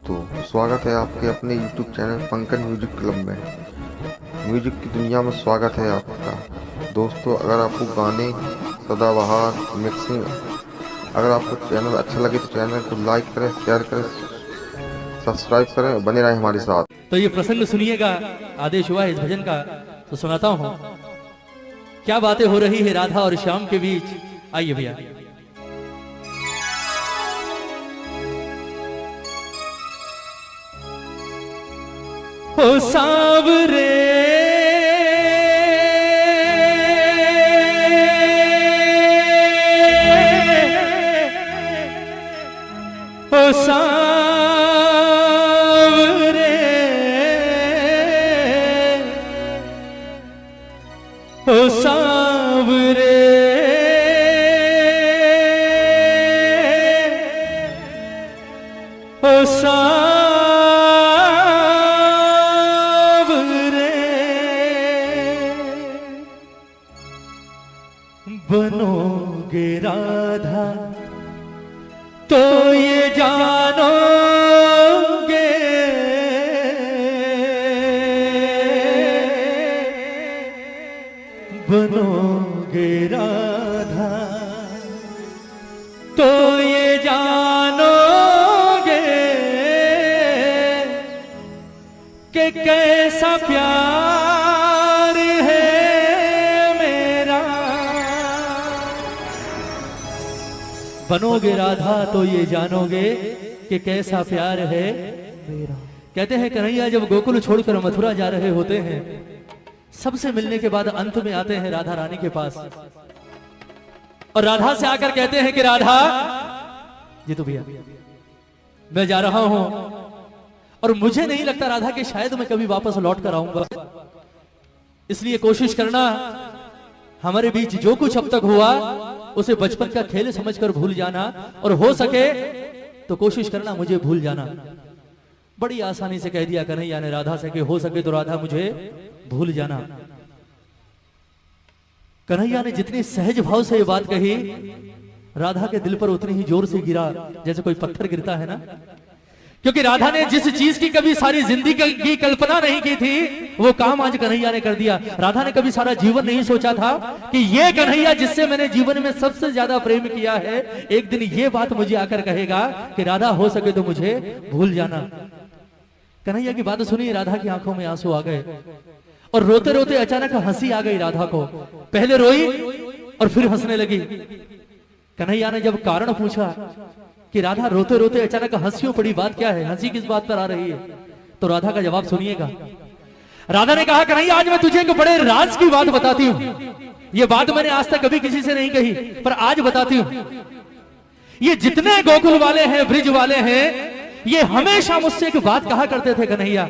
दोस्तों, स्वागत है आपके अपने YouTube channel Pankaj music club में। म्यूजिक की दुनिया में स्वागत है आपका। दोस्तों, अगर आपको गाने, सदाबहार, मिक्सिंग, अगर आपको चैनल अच्छा लगे तो चैनल को लाइक करें, शेयर करें, सब्सक्राइब करें, बने रहें हमारे साथ। तो ये प्रसंग सुनिएगा, आदेश हुआ है इस भजन का तो सुनाता हूं। क्या बातें हो रही है राधा और श्याम के बीच, आइए भैया। ओ सांवरे ओ सांवरे ओ सांवरे ओ सांवरे बनोगे राधा तो ये जानोगे, बनोगे राधा तो ये जानोगे कि कैसा प्यार है मेरा। बनोगे राधा तो ये जानोगे कि कैसा प्यार है मेरा। कहते हैं कन्हैया जब गोकुल छोड़कर मथुरा जा रहे होते हैं, सबसे मिलने के बाद अंत में आते हैं राधा रानी के पास और राधा से आकर कहते हैं कि राधा जी तो भैया मैं जा रहा हूं और मुझे नहीं लगता राधा कि शायद मैं कभी वापस लौट कर आऊंगा, इसलिए कोशिश करना हमारे बीच जो कुछ अब तक हुआ उसे बचपन का खेल समझकर भूल जाना, और हो सके तो कोशिश करना मुझे भूल जाना। बड़ी आसानी से कह दिया कन्हैया ने राधा से कि हो सके तो राधा मुझे भूल जाना। कन्हैया ने जितनी सहज भाव से ये बात कही, राधा के दिल पर उतनी ही जोर से गिरा जैसे कोई पत्थर गिरता है ना। क्योंकि राधा ने जिस चीज की कभी सारी जिंदगी की कल्पना नहीं की थी, वो काम आज कन्हैया ने कर दिया। राधा ने कभी सारा जीवन नहीं सोचा था कि ये कन्हैया जिससे मैंने जीवन में सबसे ज्यादा प्रेम किया है, एक दिन ये बात मुझे आकर कहेगा कि राधा हो सके तो मुझे भूल जाना। कन्हैया की बात सुनी, राधा की आंखों में आंसू आ गए और रोते रोते अचानक हंसी आ गई राधा को। पहले रोई और फिर हंसने लगी। कन्हैया ने जब कारण पूछा कि राधा रोते रोते अचानक हंसियों पड़ी, बात क्या है, हंसी किस बात पर आ रही है, तो राधा का जवाब सुनिएगा। राधा ने कहा कन्हैया आज मैं तुझे एक बड़े राज की बात बताती हूं। ये बात मैंने आज तक कभी किसी से नहीं कही, पर आज बताती हूं। ये जितने गोकुल वाले हैं, ब्रिज वाले हैं, ये हमेशा मुझसे एक बात कहा करते थे कन्हैया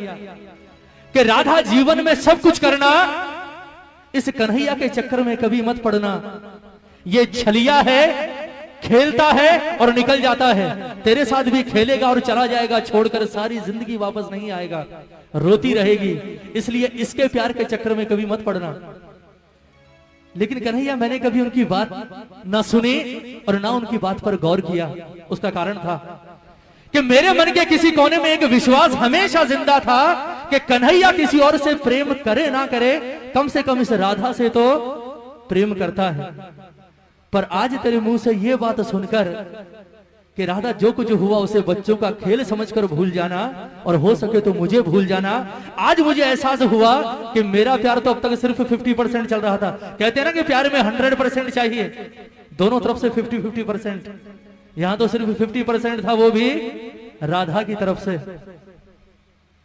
कि राधा जीवन में सब कुछ करना, इस कन्हैया के चक्कर में कभी मत पड़ना। ये छलिया है, खेलता है और निकल जाता है, तेरे साथ भी खेलेगा और चला जाएगा, छोड़कर सारी जिंदगी वापस नहीं आएगा, रोती रहेगी, इसलिए इसके प्यार के चक्कर में कभी मत पड़ना। लेकिन कन्हैया मैंने कभी उनकी बात ना सुनी और ना उनकी बात पर गौर किया। उसका कारण था कि मेरे मन के किसी कोने में एक विश्वास हमेशा जिंदा था कि कन्हैया किसी और से प्रेम करे ना करे, कम से कम इस राधा से तो प्रेम करता है। पर आज तेरे मुंह से ये बात सुनकर कि राधा जो कुछ हुआ उसे बच्चों का खेल समझकर भूल जाना और हो सके तो मुझे भूल जाना, आज मुझे एहसास हुआ कि मेरा प्यार तो अब तक सिर्फ 50% चल रहा था। कहते हैं ना कि प्यार में 100% चाहिए, दोनों तरफ से 50-50%, यहां तो सिर्फ 50% था, वो भी राधा की तरफ से।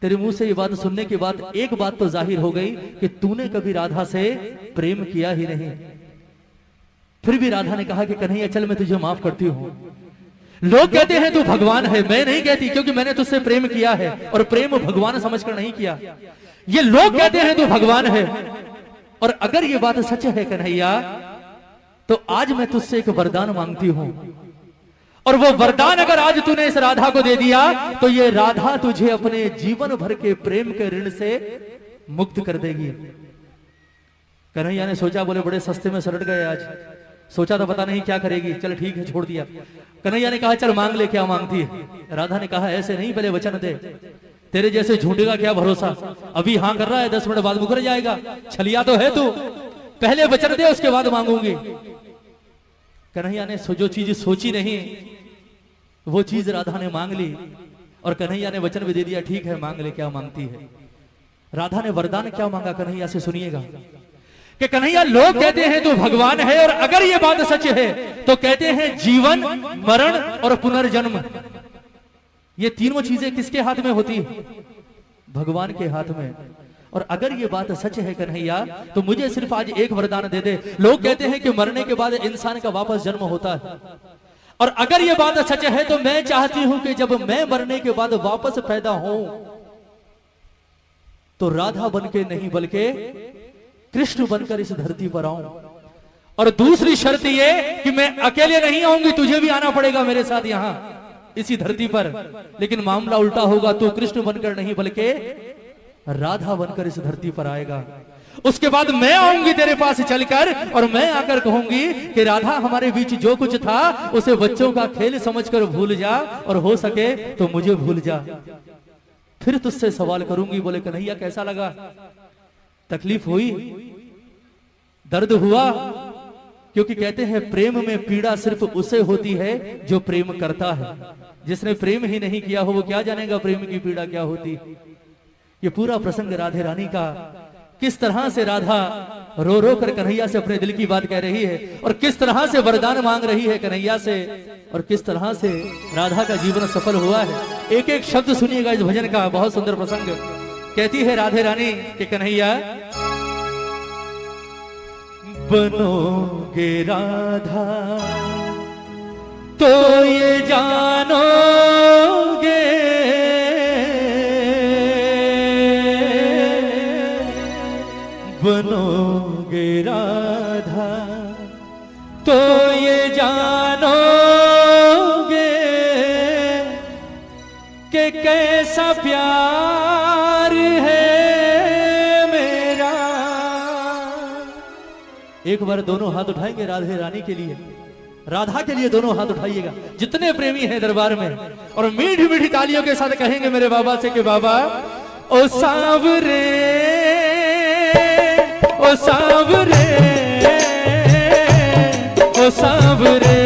तेरे मुंह से ये बात सुनने के बाद एक बात तो जाहिर हो गई कि तूने कभी राधा से प्रेम किया ही नहीं। फिर भी राधा ने कहा कि कन्हैया चल मैं तुझे माफ करती हूं। लोग कहते हैं तू भगवान है, मैं नहीं कहती, क्योंकि मैंने तुझसे प्रेम किया है और प्रेम भगवान समझकर नहीं किया। ये लोग कहते हैं तू भगवान है, और अगर ये बात सच है कन्हैया, तो आज मैं तुझसे एक वरदान मांगती हूं, और वो वरदान अगर आज तूने इस राधा को दे दिया तो ये राधा तुझे अपने जीवन भर के प्रेम के ऋण से मुक्त कर देगी। कन्हैया ने सोचा, बोले बड़े सस्ते में सलट गए आज। सोचा था पता नहीं क्या करेगी, चल ठीक है छोड़ दिया। कन्हैया ने कहा चल मांग ले, क्या मांगती है। राधा ने कहा ऐसे नहीं, पहले वचन दे, तेरे जैसे झूठे का क्या भरोसा, अभी हाँ कर रहा है 10 मिनट बाद मुकर जाएगा, छलिया तो है तू, पहले वचन दे उसके बाद मांगूंगी। कन्हैया ने जो चीज सोची नहीं वो चीज राधा ने मांग ली, और कन्हैया ने वचन भी दे दिया, ठीक है मांग ले क्या मांगती है। राधा ने वरदान क्या मांगा कन्हैया से सुनिएगा कि कन्हैया लोग कहते हैं तू भगवान है, और अगर ये बात सच है तो कहते हैं जीवन, मरण और पुनर्जन्म, ये तीनों चीजें किसके हाथ में होती है? भगवान के हाथ में। और अगर ये बात सच है कन्हैया तो मुझे सिर्फ आज एक वरदान दे दे। लोग कहते हैं कि मरने के बाद इंसान का वापस जन्म होता है, और अगर ये बात सच है तो मैं चाहती हूं कि जब मैं मरने के बाद वापस पैदा हूं तो राधा बनके नहीं बल्कि कृष्ण बनकर इस धरती पर आऊं। और दूसरी शर्त ये कि मैं अकेले नहीं आऊंगी, तुझे भी आना पड़ेगा मेरे साथ यहां इसी धरती पर, लेकिन मामला उल्टा होगा, तू कृष्ण बनकर नहीं बल्कि राधा बनकर इस धरती पर आएगा। उसके बाद मैं आऊंगी तेरे पास चलकर, और मैं आकर कहूंगी कि राधा हमारे बीच जो कुछ था उसे बच्चों का खेल समझकर भूल जा, और हो सके तो मुझे भूल जा। फिर तुझसे सवाल करूंगी। बोले कन्हैया कैसा लगा, तकलीफ हुई, दर्द हुआ? क्योंकि कहते हैं प्रेम में पीड़ा सिर्फ उसे होती है जो प्रेम करता है, जिसने प्रेम ही नहीं किया हो वो क्या जानेगा प्रेम की पीड़ा क्या होती। ये पूरा प्रसंग राधे रानी का, किस तरह से राधा रो रो कर कन्हैया से अपने दिल की बात कह रही है, और किस तरह से वरदान मांग रही है कन्हैया से, और किस तरह से राधा का जीवन सफल हुआ है। एक एक शब्द सुनिएगा इस भजन का, बहुत सुंदर प्रसंग। कहती है राधे रानी कि कन्हैया बनोगे राधा तो ये जानोगे, बनोगे राधा तो ये जानोगे कि कैसा प्यार है मेरा। एक बार दोनों हाथ उठाएंगे राधे रानी के लिए, राधा के लिए दोनों हाथ उठाइएगा जितने प्रेमी हैं दरबार में, और मीठी मीठी तालियों के साथ कहेंगे मेरे बाबा से कि बाबा ओ सांवरे, ओ सांवरे, ओ सांवरे,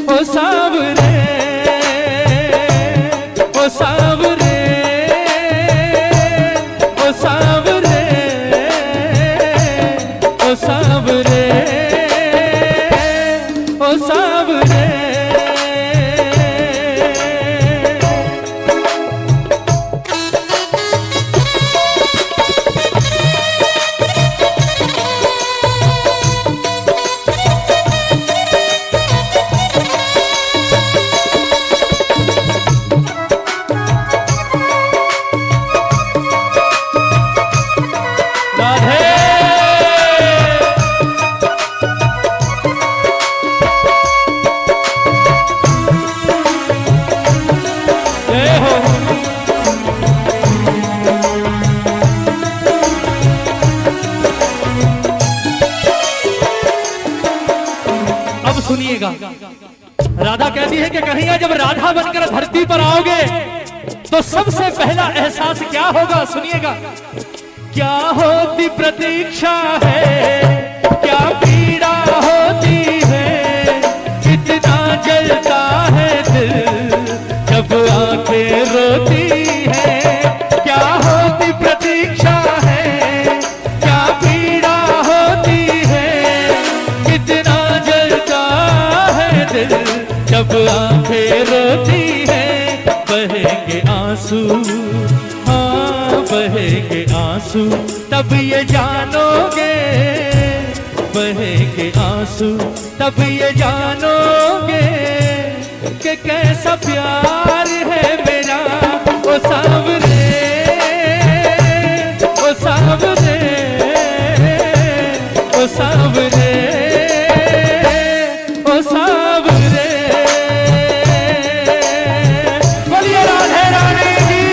ओ सांवरे, ओ सांवरे, ओ सांवरे, ओ सांवरे, ओ सांवरे। सुनिएगा राधा कहती है कि कन्हैया जब राधा बनकर धरती पर आओगे तो सबसे पहला एहसास क्या होगा, सुनिएगा। क्या होती प्रतीक्षा है, क्या पीड़ा होती है, कितना जलता है दिल जब आंखें रोती है। क्या होती प्रतीक्षा है, क्या पीड़ा होती है, कितना जलता है दिल जब आंखें रोती है। बहेंगे आंसू, हाँ बहेंगे आंसू, तब ये जानोगे, बहेंगे आंसू तब ये जानोगे कि कैसा प्यार है मेरा। ओ सांवरे, ओ सांवरे, ओ सांवरे, ओ सांवरे। बोलिए राधे रानी की।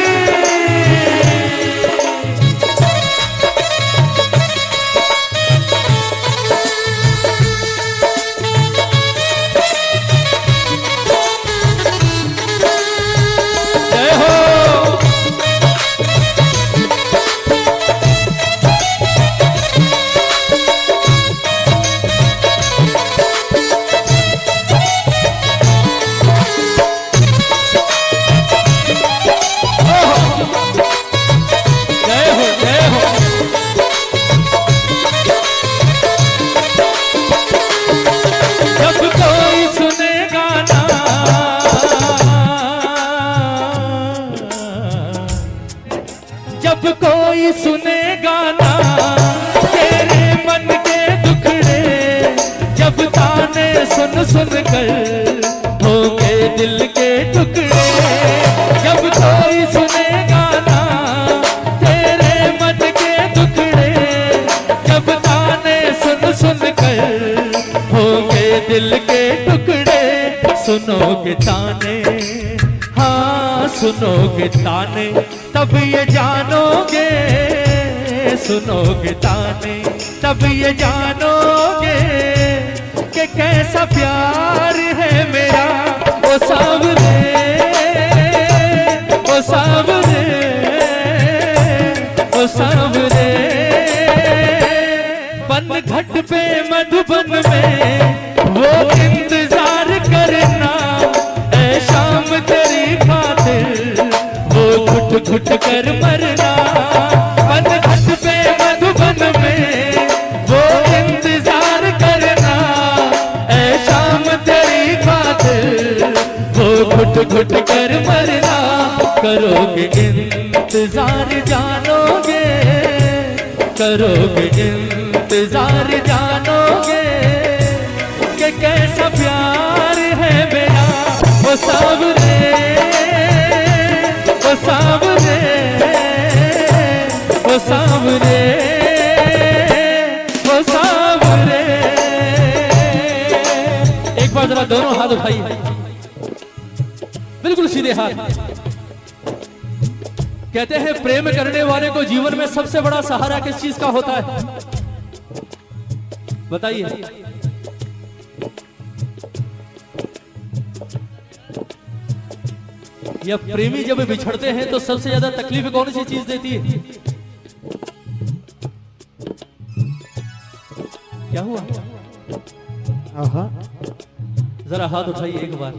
जब कोई सुनेगा ना तेरे मन के दुखड़े, जब ताने सुन सुन कर होंगे दिल के टुकड़े, जब कोई सुनेगा ना तेरे मन के दुखड़े, जब ताने सुन सुन कर होंगे दिल के टुकड़े। सुनोगे ताने, हाँ सुनोगे ताने, तब ये जानोगे, सुनोगे ताने तब ये जानोगे कि कैसा प्यार है मेरा। ओ सावरे, ओ सावरे, ओ सावरे, बन घट पे मधुबन में वो इंतजार करना, ऐ शाम तेरी खातिर वो घुट घुट कर मरना। बन घट पे मधुबन में वो इंतजार करना, ऐ शाम तेरी खातिर वो घुट घुट कर मरना। करोगे इंतजार जानोगे, करोगे इंतजार जानोगे कि कैसा प्यार है मेरा। वो सावरे, वो सावरे, वो सावरे, वो सावरे। एक बार जरा दोनों हाथ उठाइए, बिल्कुल सीधे हाथ। कहते हैं प्रेम करने वाले को जीवन में सबसे बड़ा सहारा किस चीज का होता है, बताइए। या प्रेमी जब बिछड़ते हैं तो सबसे ज्यादा तकलीफ कौन सी चीज देती है? क्या हुआ? जरा हाथ उठाइए एक बार।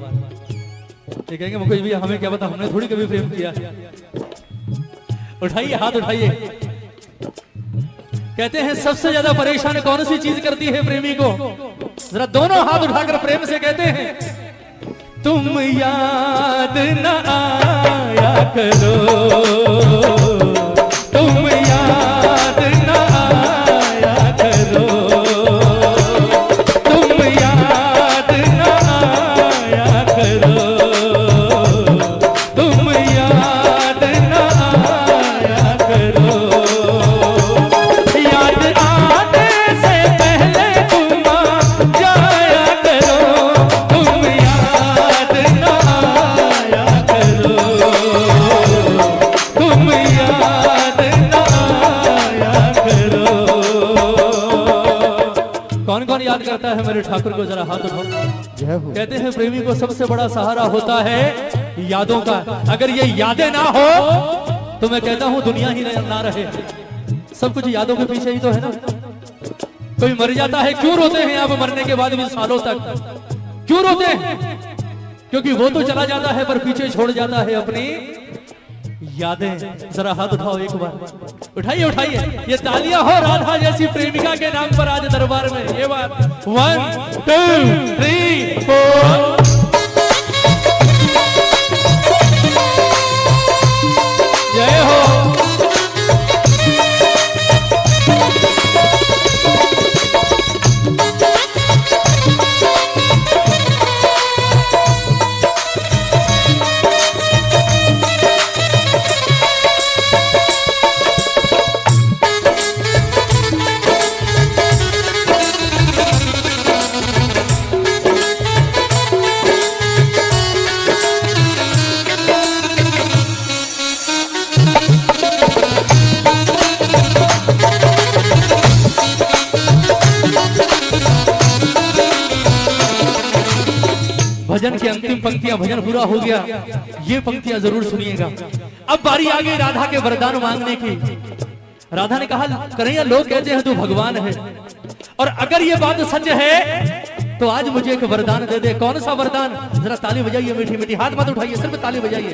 ये कहेंगे मुकेश भैया हमें क्या पता, हमने थोड़ी कभी प्रेम किया। उठाइए हाथ उठाइए। कहते हैं सबसे ज्यादा परेशान कौन सी चीज करती है प्रेमी को? जरा दोनों हाथ उठाकर प्रेम से कहते हैं, तुम याद न आया करो, तुम याद न आया करो, तुम याद न आया करो, तुम याद न आया करो। याद आने से पहले तुम आ जाया करो, तुम याद न आया करो, तुम याद न आया करो। कौन कौन याद करता है मेरे ठाकुर को? जरा हाथ उठाओ। कहते हैं प्रेमी को सबसे बड़ा सहारा होता है यादों का। अगर ये यादें ना हो तो मैं कहता हूं दुनिया ही ना रहे। सब कुछ यादों के पीछे ही तो है ना। कोई मर जाता है, क्यों रोते हैं आप मरने के बाद भी सालों तक? क्यों रोते हैं? क्योंकि वो तो चला जाता है पर पीछे छोड़ जाता है अपनी यादें। जरा हाथ उठाओ एक बार, उठाइए उठाइए। ये तालियां हो राधा जैसी प्रेमिका के नाम पर आज दरबार में। ये बात 1 2 3 4। जय हो। भजन की अंतिम पंक्तियां, भजन पूरा हो गया, ये पंक्तियां जरूर सुनिएगा। अब बारी आ गई राधा के वरदान मांगने की। राधा ने कहा, कन्हैया लोग कहते हैं तू भगवान है, और अगर ये बात सच है तो आज मुझे एक वरदान दे दे। कौन सा वरदान? जरा ताली बजाइए मीठी मीठी, हाथ मत उठाइए, सिर्फ ताली बजाइए।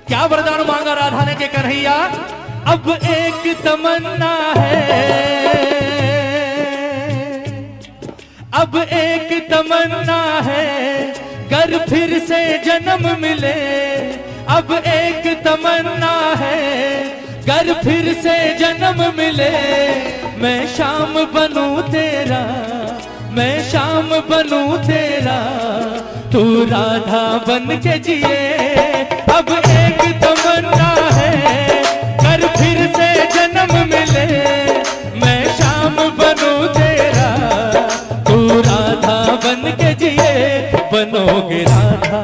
क्या वरदान मांगा राधा ने? के कन्हैया अब एक तमन्ना है, अब एक तमन्ना है, कर फिर से जन्म मिले। अब एक तमन्ना है, कर फिर से जन्म मिले, मैं शाम बनूं तेरा, मैं शाम बनूं तेरा, तू राधा बन के जिए। अब एक तमन्ना है, कर फिर से जन्म मिले, मैं शाम बनूं तेरा, तू राधा बन के जिए। बनोगे राधा,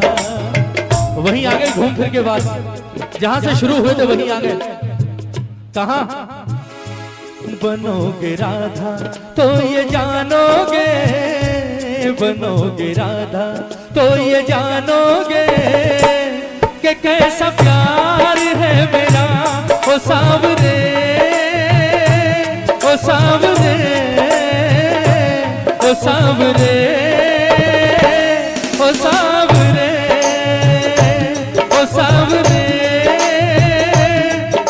वहीं आ गए घूम फिर के बाद, जहां से शुरू हुए थे वहीं आ गए। कहां? बनोगे राधा तो ये जानोगे, बनोगे राधा तो ये जानोगे कि कैसा प्यार है मेरा। ओ सावरे, ओ सावरे, ओ सावरे, ओ सावरे, ओ सावरे,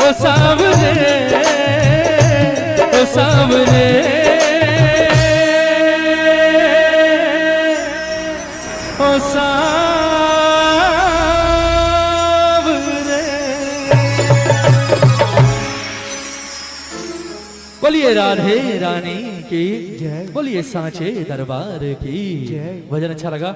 ओ सावरे, ओ सावरे, ओ सावरे। बोलिए राधे रानी की जय, बोलिए सांचे दरबार की जय। भजन अच्छा लगा?